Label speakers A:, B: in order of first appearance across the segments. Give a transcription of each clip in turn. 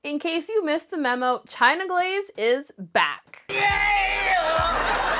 A: In case you missed the memo, China Glaze is back.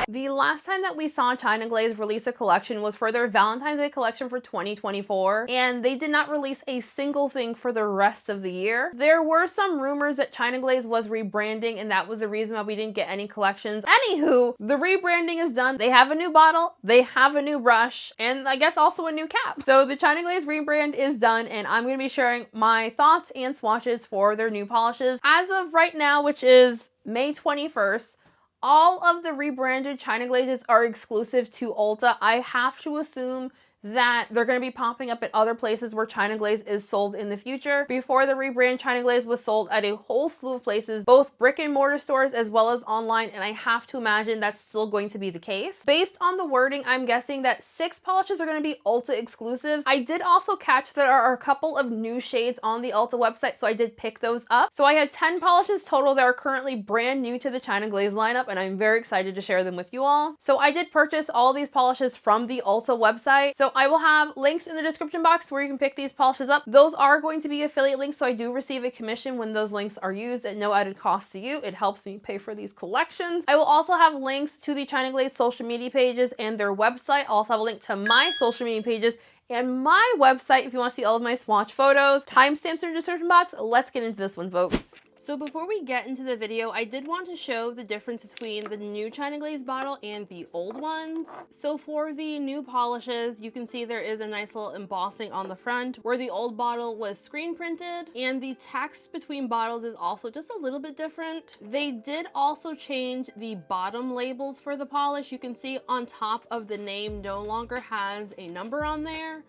A: The last time that we saw China Glaze release a collection was for their Valentine's Day collection for 2024, and they did not release a single thing for the rest of the year. There were some rumors that China Glaze was rebranding, and that was the reason why we didn't get any collections. Anywho, the rebranding is done. They have a new bottle, they have a new brush, and I guess also a new cap. So the China Glaze rebrand is done, and I'm going to be sharing my thoughts and swatches for their new polishes. As of right now, which is May 21st, all of the rebranded China Glazes are exclusive to Ulta. I have to assume that they're going to be popping up at other places where China Glaze is sold in the future. Before the rebrand, China Glaze was sold at a whole slew of places, both brick and mortar stores as well as online, and I have to imagine that's still going to be the case. Based on the wording, I'm guessing that 6 polishes are going to be Ulta exclusives. I did also catch that there are a couple of new shades on the Ulta website, so I did pick those up. So I have 10 polishes total that are currently brand new to the China Glaze lineup, and I'm very excited to share them with you all. So I did purchase all these polishes from the Ulta website. So I will have links in the description box where you can pick these polishes up. Those are going to be affiliate links, so I do receive a commission when those links are used at no added cost to you. It helps me pay for these collections. I will also have links to the China Glaze social media pages and their website. I'll also have a link to my social media pages and my website if you want to see all of my swatch photos. Timestamps in the description box. Let's get into this one, folks. So before we get into the video, I did want to show the difference between the new China Glaze bottle and the old ones. So for the new polishes, you can see there is a nice little embossing on the front where the old bottle was screen printed, and the text between bottles is also just a little bit different. They did also change the bottom labels for the polish. You can see on top of the name no longer has a number on there,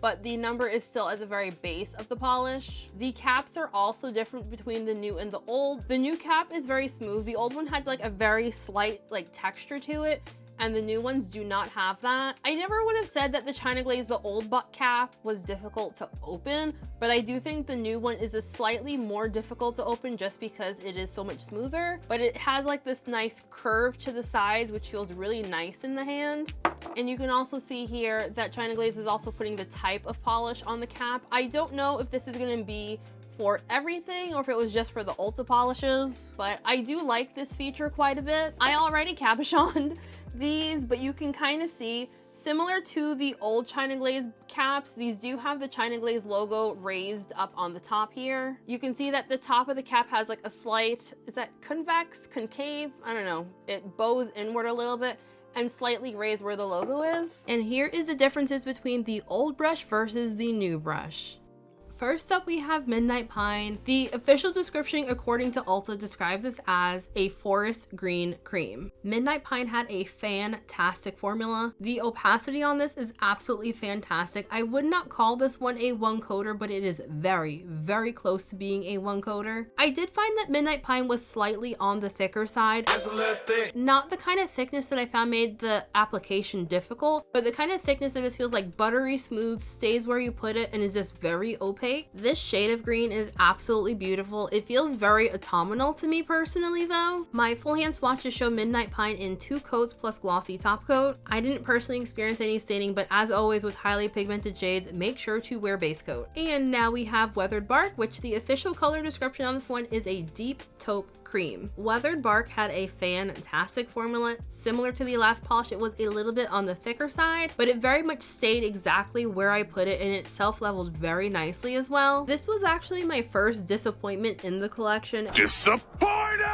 A: but the number is still at the very base of the polish. The caps are also different between the new and the old. The new cap is very smooth. The old one had like a very slight like texture to it, and the new ones do not have that. I never would have said that the China Glaze, the old butt cap, was difficult to open, but I do think the new one is a slightly more difficult to open just because it is so much smoother, but it has like this nice curve to the sides, which feels really nice in the hand. And you can also see here that China Glaze is also putting the type of polish on the cap. I don't know if this is gonna be for everything or if it was just for the Ulta polishes, but I do like this feature quite a bit. I already cabochoned these, but you can kind of see, similar to the old China Glaze caps, these do have the China Glaze logo raised up on the top here. You can see that the top of the cap has like a slight, is that convex, concave? I don't know. It bows inward a little bit and slightly raised where the logo is. And here is the differences between the old brush versus the new brush. First up, we have Midnight Pine. The official description according to Ulta describes this as a forest green cream. Midnight Pine had a fantastic formula. The opacity on this is absolutely fantastic. I would not call this one a one coater, but it is very, very close to being a one coater. I did find that Midnight Pine was slightly on the thicker side. Not the kind of thickness that I found made the application difficult, but the kind of thickness that just feels like buttery smooth, stays where you put it, and is just very opaque. This shade of green is absolutely beautiful. It feels very autumnal to me personally though. My full hand swatches show Midnight Pine in 2 coats plus glossy top coat. I didn't personally experience any staining, but as always with highly pigmented shades, make sure to wear base coat. And now we have Weathered Bark, which the official color description on this one is a deep taupe cream. Weathered Bark had a fantastic formula. Similar to the last polish, it was a little bit on the thicker side, but it very much stayed exactly where I put it, and it self-leveled very nicely as well. This was actually my first disappointment in the collection. Disappointed!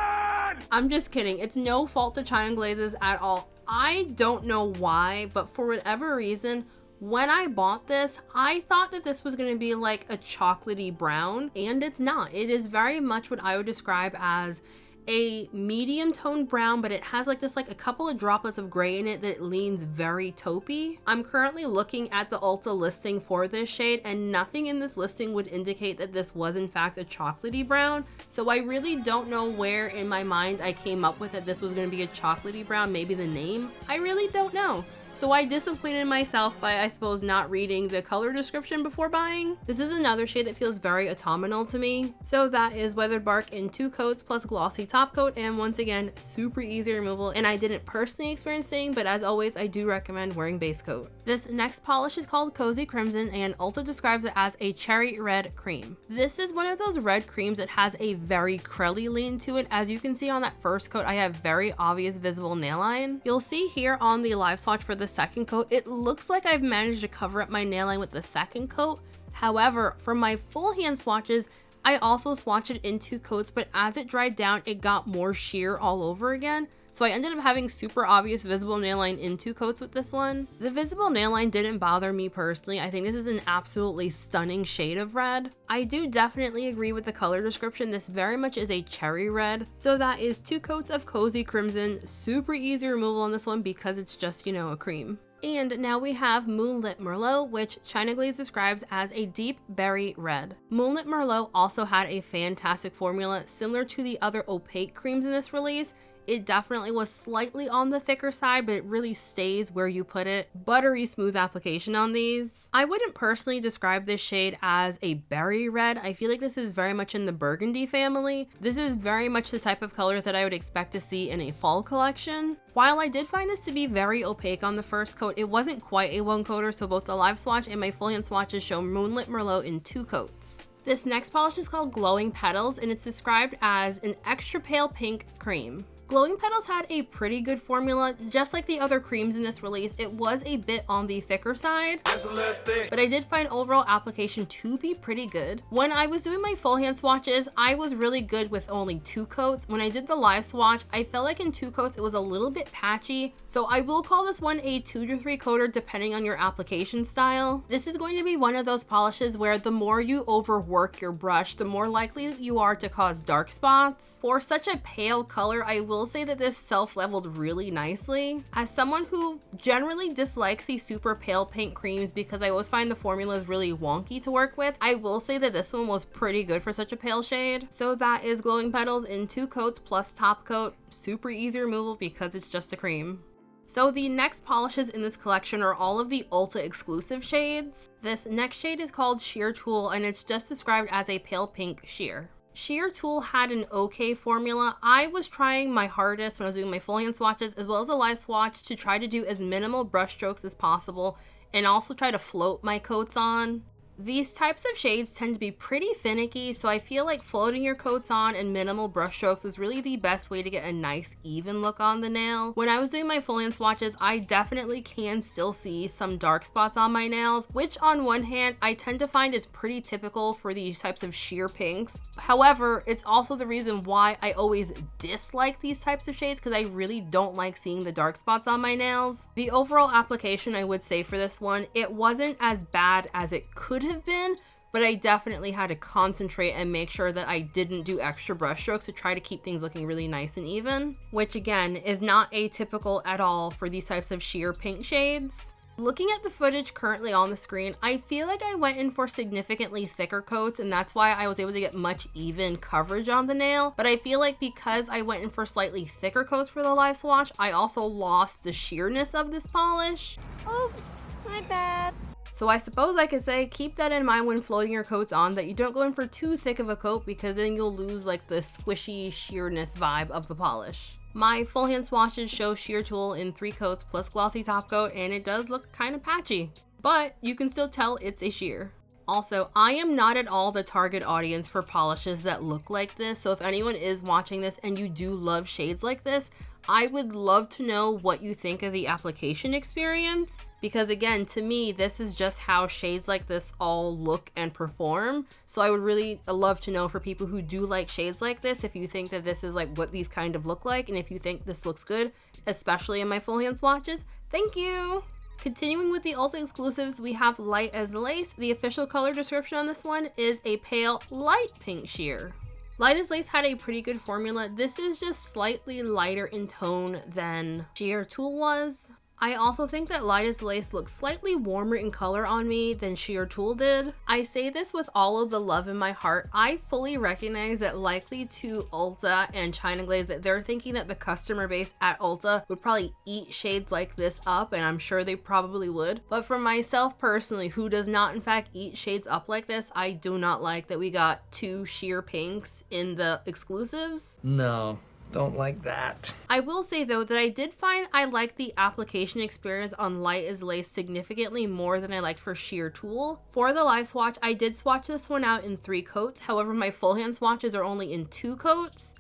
A: I'm just kidding. It's no fault to China Glazes at all. I don't know why, but for whatever reason, when I bought this, I thought that this was going to be like a chocolatey brown, and it's not. It is very much what I would describe as a medium toned brown, but it has like just like a couple of droplets of gray in it that leans very taupey. I'm currently looking at the Ulta listing for this shade, and nothing in this listing would indicate that this was in fact a chocolatey brown. So I really don't know where in my mind I came up with that this was going to be a chocolatey brown. Maybe the name? I really don't know. So I disappointed myself by, I suppose, not reading the color description before buying. This is another shade that feels very autumnal to me. So that is Weathered Bark in 2 coats plus glossy top coat, and once again, super easy removal, and I didn't personally experience staining, but as always, I do recommend wearing base coat. This next polish is called Cozy Crimson, and Ulta describes it as a cherry red cream. This is one of those red creams that has a very curly lean to it. As you can see on that first coat, I have very obvious visible nail line. You'll see here on the live swatch for the second coat, it looks like I've managed to cover up my nail line with the second coat. However, for my full hand swatches, I also swatched it in 2 coats, but as it dried down, it got more sheer all over again. So I ended up having super obvious visible nail line in 2 coats with this one. The visible nail line didn't bother me personally. I think this is an absolutely stunning shade of red. I do definitely agree with the color description. This very much is a cherry red. So that is 2 coats of Cozy Crimson. Super easy removal on this one because it's just, you know, a cream. And now we have Moonlit Merlot, which China Glaze describes as a deep berry red. Moonlit Merlot also had a fantastic formula similar to the other opaque creams in this release. It definitely was slightly on the thicker side, but it really stays where you put it. Buttery smooth application on these. I wouldn't personally describe this shade as a berry red. I feel like this is very much in the burgundy family. This is very much the type of color that I would expect to see in a fall collection. While I did find this to be very opaque on the first coat, it wasn't quite a 1-coater, so both the live swatch and my full hand swatches show Moonlit Merlot in 2 coats. This next polish is called Glowing Petals, and it's described as an extra pale pink cream. Glowing Petals had a pretty good formula. Just like the other creams in this release, it was a bit on the thicker side, but I did find overall application to be pretty good. When I was doing my full hand swatches, I was really good with only 2 coats. When I did the live swatch, I felt like in 2 coats it was a little bit patchy, so I will call this one a 2 to 3 coater depending on your application style. This is going to be one of those polishes where the more you overwork your brush, the more likely you are to cause dark spots. For such a pale color, I will say that this self-leveled really nicely. As someone who generally dislikes these super pale pink creams because I always find the formulas really wonky to work with, I will say that this one was pretty good for such a pale shade. So that is Glowing Petals in 2 coats plus top coat. Super easy removal because it's just a cream. So the next polishes in this collection are all of the Ulta exclusive shades. This next shade is called Sheer Tulle, and it's just described as a pale pink sheer. Sheer Tulle had an okay formula. I was trying my hardest when I was doing my full hand swatches as well as a live swatch to try to do as minimal brush strokes as possible and also try to float my coats on. These types of shades tend to be pretty finicky, so I feel like floating your coats on and minimal brush strokes is really the best way to get a nice even look on the nail. When I was doing my full hand swatches, I definitely can still see some dark spots on my nails, which on one hand I tend to find is pretty typical for these types of sheer pinks. However, it's also the reason why I always dislike these types of shades because I really don't like seeing the dark spots on my nails. The overall application, I would say for this one, it wasn't as bad as it could have been, but I definitely had to concentrate and make sure that I didn't do extra brush strokes to try to keep things looking really nice and even, which again is not atypical at all for these types of sheer pink shades. Looking at the footage currently on the screen, I feel like I went in for significantly thicker coats, and that's why I was able to get much even coverage on the nail. But I feel like because I went in for slightly thicker coats for the live swatch, I also lost the sheerness of this polish.
B: Oops, my bad.
A: So I suppose I could say keep that in mind when floating your coats on, that you don't go in for too thick of a coat because then you'll lose like the squishy sheerness vibe of the polish. My full hand swatches show Sheer Tulle in 3 coats plus glossy top coat, and it does look kind of patchy, but you can still tell it's a sheer. Also, I am not at all the target audience for polishes that look like this, so if anyone is watching this and you do love shades like this, I would love to know what you think of the application experience, because again, to me, this is just how shades like this all look and perform. So I would really love to know for people who do like shades like this, if you think that this is like what these kind of look like, and if you think this looks good, especially in my full hand swatches. Thank you! Continuing with the Ulta exclusives, we have Light as Lace. The official color description on this one is a pale light pink sheer. Light as Lace had a pretty good formula. This is just slightly lighter in tone than Sheer Tulle was. I also think that Light as Lace looks slightly warmer in color on me than Sheer Tulle did. I say this with all of the love in my heart. I fully recognize that likely to Ulta and China Glaze that they're thinking that the customer base at Ulta would probably eat shades like this up, and I'm sure they probably would. But for myself personally, who does not in fact eat shades up like this, I do not like that we got 2 sheer pinks in the exclusives.
C: No. Don't like that.
A: I will say though that I did find I liked the application experience on Light as Lace significantly more than I liked for Sheer Tulle. For the live swatch, I did swatch this one out in 3 coats. However, my full hand swatches are only in 2 coats.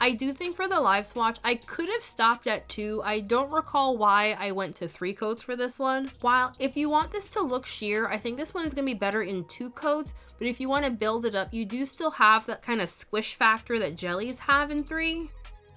A: I do think for the live swatch, I could have stopped at 2. I don't recall why I went to 3 coats for this one. While if you want this to look sheer, I think this one's gonna be better in 2 coats, but if you want to build it up, you do still have that kind of squish factor that jellies have in 3.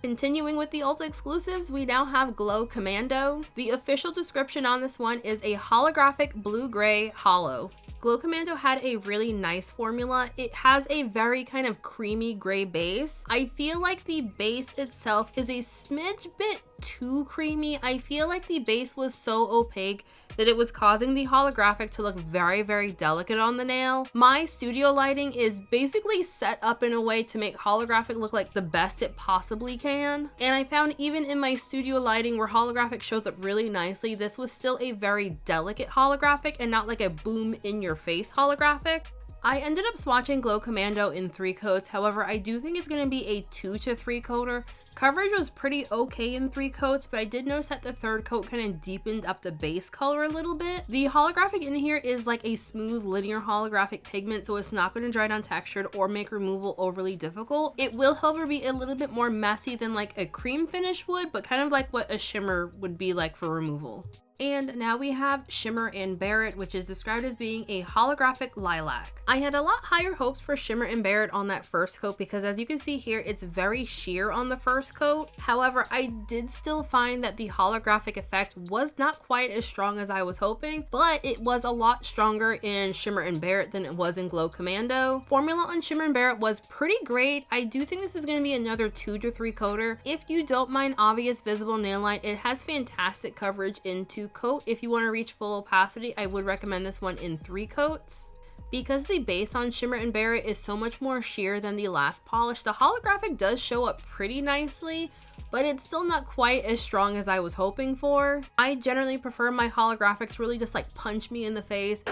A: Continuing with the Ulta exclusives, we now have Glow Commando. The official description on this one is a holographic blue-gray holo. Glow Commando had a really nice formula. It has a very kind of creamy gray base. I feel like the base itself is a smidge bit too creamy. I feel like the base was so opaque that it was causing the holographic to look very, very delicate on the nail. My studio lighting is basically set up in a way to make holographic look like the best it possibly can. And I found even in my studio lighting where holographic shows up really nicely, this was still a very delicate holographic and not like a boom in your face holographic. I ended up swatching Glow Commando in 3 coats. However, I do think it's going to be a 2 to 3 coater. Coverage was pretty okay in 3 coats, but I did notice that the 3rd coat kind of deepened up the base color a little bit. The holographic in here is like a smooth linear holographic pigment, so it's not going to dry down textured or make removal overly difficult. It will, however, be a little bit more messy than like a cream finish would, but kind of like what a shimmer would be like for removal. And now we have Shimmer Bare It, which is described as being a holographic lilac. I had a lot higher hopes for Shimmer Bare It on that 1st coat because as you can see here, it's very sheer on the 1st coat. However, I did still find that the holographic effect was not quite as strong as I was hoping, but it was a lot stronger in Shimmer Bare It than it was in Glow Commando. Formula on Shimmer Bare It was pretty great. I do think this is going to be another 2 to 3 coater. If you don't mind obvious visible nail line, it has fantastic coverage in 2 coat. If you want to reach full opacity, I would recommend this one in 3 coats. Because the base on Shimmer Bare It is so much more sheer than the last polish, the holographic does show up pretty nicely, but it's still not quite as strong as I was hoping for. I generally prefer my holographics really just like punch me in the face.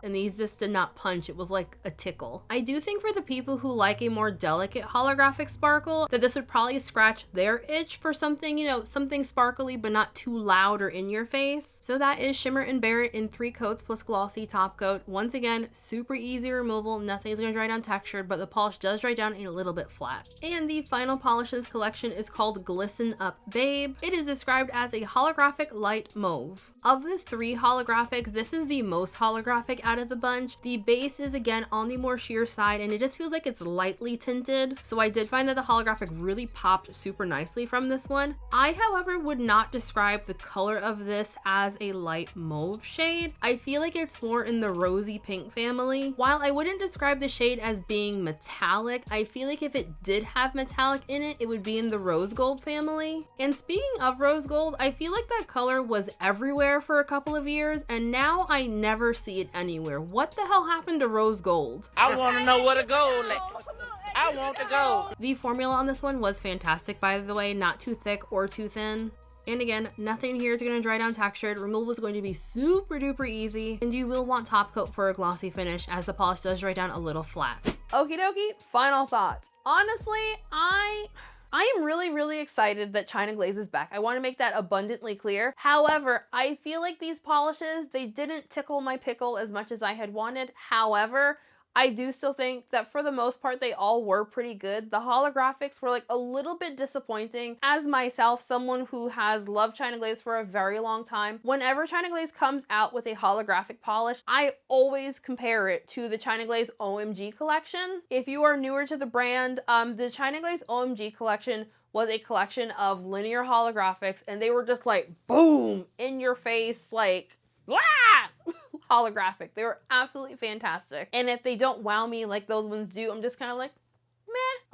A: And these just did not punch, it was like a tickle. I do think for the people who like a more delicate holographic sparkle, that this would probably scratch their itch for something, you know, something sparkly but not too loud or in your face. So that is Shimmer Bare It in 3 coats plus glossy top coat. Once again, super easy removal, nothing's gonna dry down textured, but the polish does dry down a little bit flat. And the final polish in this collection is called Glisten Up Babe. It is described as a holographic light mauve. Of the 3 holographics, this is the most holographic out of the bunch. The base is again on the more sheer side and it just feels like it's lightly tinted. So I did find that the holographic really popped super nicely from this one. I, however, would not describe the color of this as a light mauve shade. I feel like it's more in the rosy pink family. While I wouldn't describe the shade as being metallic, I feel like if it did have metallic in it, it would be in the rose gold family. And speaking of rose gold, I feel like that color was everywhere for a couple of years and now I never see it anywhere. What the hell happened to rose gold?
D: I want to know where to go. I want to go.
A: The formula on this one was fantastic, by the way, not too thick or too thin. And again, nothing here is going to dry down textured. Removal is going to be super duper easy, and you will want top coat for a glossy finish as the polish does dry down a little flat.
B: Okie dokie, final thoughts. Honestly, I am really excited that China Glaze is back. I want to make that abundantly clear. However, I feel like these polishes, they didn't tickle my pickle as much as I had wanted. However, I do still think that for the most part, they all were pretty good. The holographics were like a little bit disappointing. As myself, someone who has loved China Glaze for a very long time, whenever China Glaze comes out with a holographic polish, I always compare it to the China Glaze OMG collection. If you are newer to the brand, the China Glaze OMG collection was a collection of linear holographics and they were just like boom in your face, like wah! Holographic. They were absolutely fantastic. And if they don't wow me like those ones do, I'm just kind of like,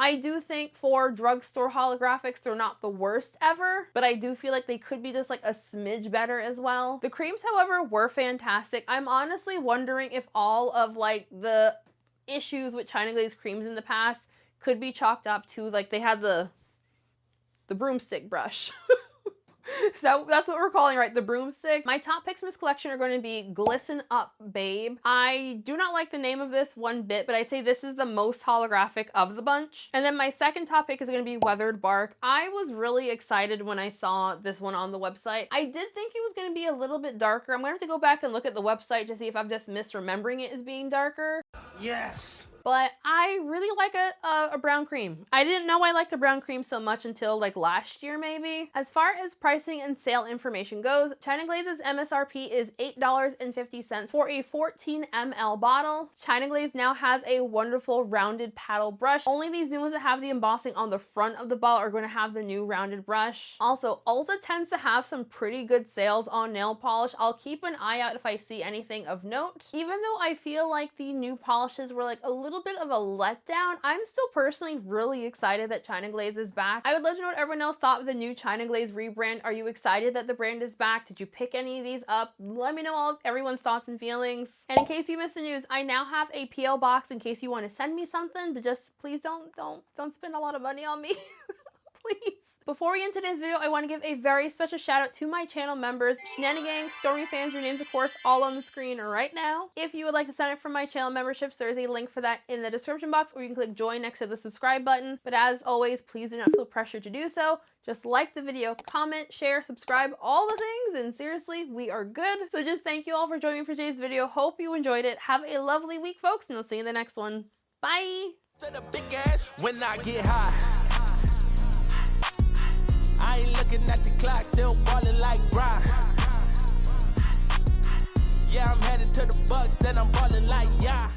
B: I do think for drugstore holographics, they're not the worst ever, but I do feel like they could be just like a smidge better as well. The creams, however, were fantastic. I'm honestly wondering if all of like the issues with China Glaze creams in the past could be chalked up to like they had the broomstick brush. So that's what we're calling, right? The broomstick. My top picks from this collection are going to be Glisten Up Babe. I do not like the name of this one bit, but I'd say this is the most holographic of the bunch. And then my second top pick is going to be Weathered Bark. I was really excited when I saw this one on the website. I did think it was going to be a little bit darker. I'm going to have to go back and look at the website to see if I'm just misremembering it as being darker.
C: Yes.
B: But I really like a brown cream. I didn't know I liked a brown cream so much until like last year maybe. As far as pricing and sale information goes, China Glaze's MSRP is $8.50 for a 14 ml bottle. China Glaze now has a wonderful rounded paddle brush. Only these new ones that have the embossing on the front of the bottle are going to have the new rounded brush. Also, Ulta tends to have some pretty good sales on nail polish. I'll keep an eye out if I see anything of note. Even though I feel like the new polishes were like a little bit of a letdown, I'm still personally really excited that China Glaze is back. I would love to know what everyone else thought of the new China Glaze rebrand. Are you excited that the brand is back? Did you pick any of these up? Let me know all of everyone's thoughts and feelings. And in case you missed the news, I now have a PO box in case you want to send me something, but just please don't spend a lot of money on me. Please. Before we end today's video, I want to give a very special shout out to my channel members, Shenanigang, Stormy fans, your names of course all on the screen right now. If you would like to sign up for my channel memberships, there is a link for that in the description box, or you can click join next to the subscribe button. But as always, please do not feel pressured to do so. Just like the video, comment, share, subscribe, all the things, and seriously, we are good. So just thank you all for joining me for today's video. Hope you enjoyed it. Have a lovely week, folks, and I'll see you in the next one. Bye!
D: When I get high, I ain't looking at the clock, still ballin' like Brian. Yeah, I'm headed to the Bucks, then I'm ballin' like yeah.